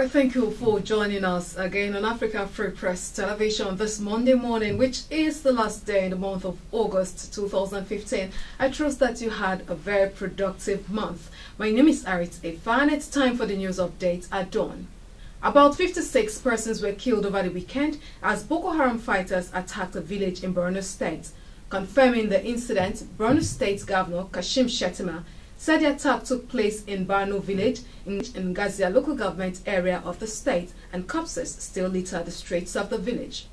right, thank you for joining us again on Africa Free Press Television this Monday morning, which is the last day in the month of August 2015. I trust that you had a very productive month. My name is Arit Efa, and it's time for the news update at dawn. About 56 persons were killed over the weekend as Boko Haram fighters attacked a village in Borno State. Confirming the incident, Borno State Governor Kashim Shettima said the attack took place in Barno village in Gazia local government area of the state, and corpses still litter the streets of the village.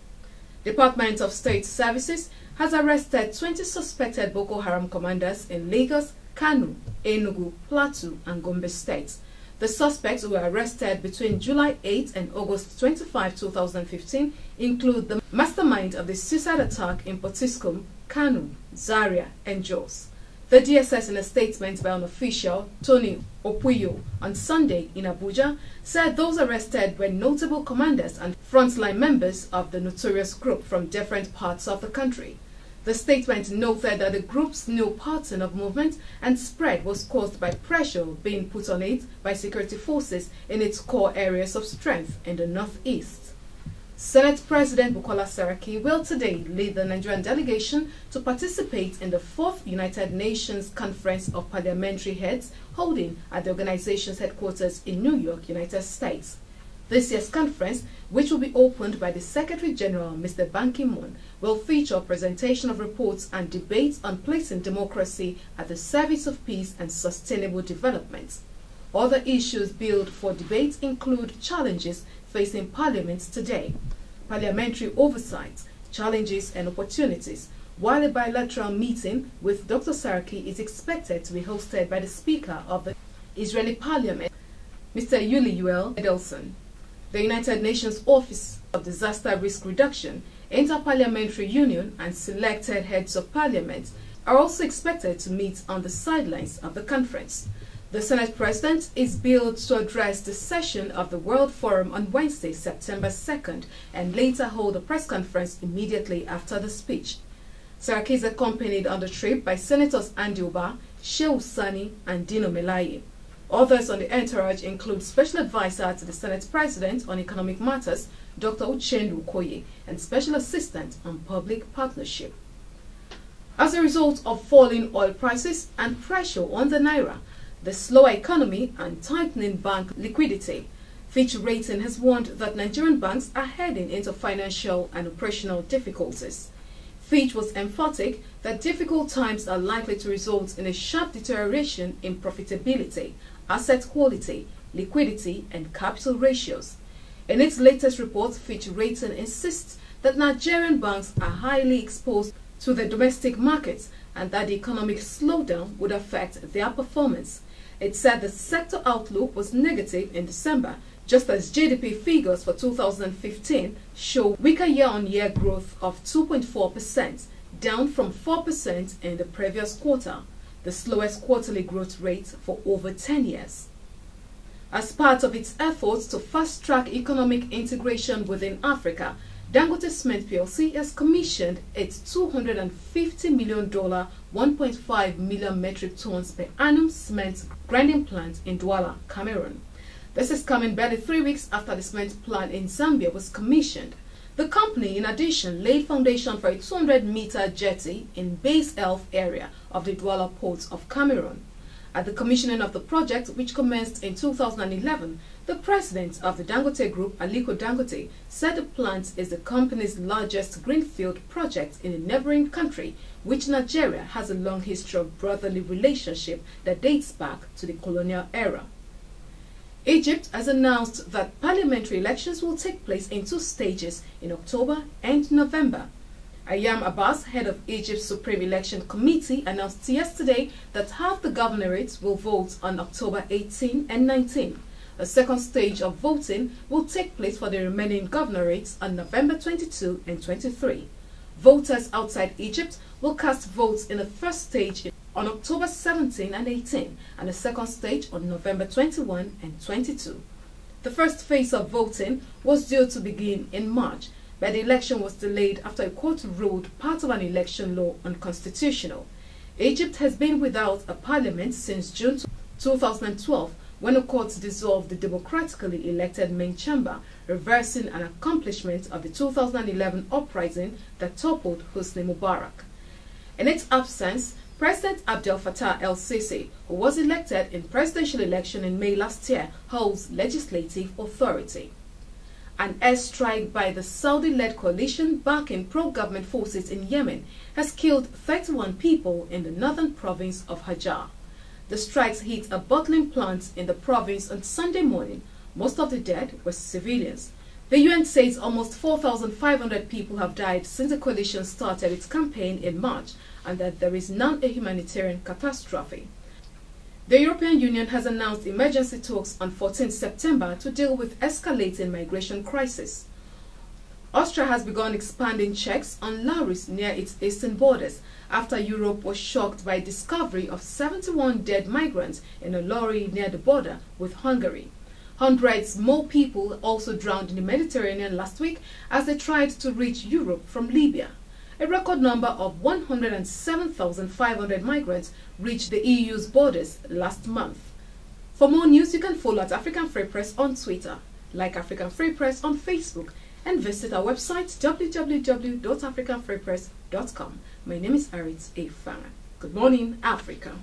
Department of State Services has arrested 20 suspected Boko Haram commanders in Lagos, Kano, Enugu, Plateau and Gombe states. The suspects who were arrested between July 8 and August 25, 2015 include the mastermind of the suicide attack in Potiskum, Kano, Zaria and Jos. The DSS, in a statement by an official, Tony Opuyo, on Sunday in Abuja, said those arrested were notable commanders and frontline members of the notorious group from different parts of the country. The statement noted that the group's new pattern of movement and spread was caused by pressure being put on it by security forces in its core areas of strength in the northeast. Senate President Bukola Saraki will today lead the Nigerian delegation to participate in the 4th United Nations Conference of Parliamentary Heads holding at the organization's headquarters in New York, United States. This year's conference, which will be opened by the Secretary General, Mr. Ban Ki-moon, will feature a presentation of reports and debates on placing democracy at the service of peace and sustainable development. Other issues billed for debate include challenges facing parliaments today, parliamentary oversight, challenges and opportunities, while a bilateral meeting with Dr. Saraki is expected to be hosted by the Speaker of the Israeli Parliament, Mr. Yuli Yoel Edelson. The United Nations Office of Disaster Risk Reduction, Inter-Parliamentary Union and selected heads of parliament are also expected to meet on the sidelines of the conference. The Senate President is billed to address the session of the World Forum on Wednesday, September 2nd, and later hold a press conference immediately after the speech. Saraki is accompanied on the trip by Senators Andy Uba, Shehu Sani, and Dino Melaye. Others on the entourage include Special Advisor to the Senate President on Economic Matters, Dr. Uchendu Okoye, and Special Assistant on Public Partnership. As a result of falling oil prices and pressure on the Naira, the slower economy and tightening bank liquidity, Fitch Rating has warned that Nigerian banks are heading into financial and operational difficulties. Fitch was emphatic that difficult times are likely to result in a sharp deterioration in profitability, asset quality, liquidity, and capital ratios. In its latest report, Fitch Rating insists that Nigerian banks are highly exposed to the domestic markets and that the economic slowdown would affect their performance. It said the sector outlook was negative in December, just as GDP figures for 2015 show weaker year-on-year growth of 2.4%, down from 4% in the previous quarter, the slowest quarterly growth rate for over 10 years. As part of its efforts to fast-track economic integration within Africa, Dangote Cement plc has commissioned its $250 million 1.5 million metric tons per annum cement grinding plant in Douala, Cameroon. This is coming barely 3 weeks after the cement plant in Zambia was commissioned. The company, in addition, laid foundation for a 200-meter jetty in Base Elf area of the Douala port of Cameroon. At the commissioning of the project, which commenced in 2011, the president of the Dangote Group, Aliko Dangote, said the plant is the company's largest greenfield project in a neighboring country, which Nigeria has a long history of brotherly relationship that dates back to the colonial era. Egypt has announced that parliamentary elections will take place in 2 stages in October and November. Ayam Abbas, head of Egypt's Supreme Election Committee, announced yesterday that half the governorates will vote on October 18 and 19. A second stage of voting will take place for the remaining governorates on November 22 and 23. Voters outside Egypt will cast votes in the first stage on October 17 and 18, and the second stage on November 21 and 22. The first phase of voting was due to begin in March, but the election was delayed after a court ruled part of an election law unconstitutional. Egypt has been without a parliament since June 2012, when the courts dissolved the democratically elected main chamber, reversing an accomplishment of the 2011 uprising that toppled Hosni Mubarak. In its absence, President Abdel Fattah el-Sisi, who was elected in presidential election in May last year, holds legislative authority. An airstrike by the Saudi-led coalition backing pro-government forces in Yemen has killed 31 people in the northern province of Hajjar. The strikes hit a bottling plant in the province on Sunday morning. Most of the dead were civilians. The UN says almost 4,500 people have died since the coalition started its campaign in March, and that there is now a humanitarian catastrophe. The European Union has announced emergency talks on 14 September to deal with escalating migration crisis. Austria has begun expanding checks on lorries near its eastern borders after Europe was shocked by discovery of 71 dead migrants in a lorry near the border with Hungary. Hundreds more people also drowned in the Mediterranean last week as they tried to reach Europe from Libya. A record number of 107,500 migrants reached the EU's borders last month. For more news, you can follow at African Free Press on Twitter, like African Free Press on Facebook, and visit our website www.africanfreepress.com. My name is Arit A. Fanga. Good morning, Africa.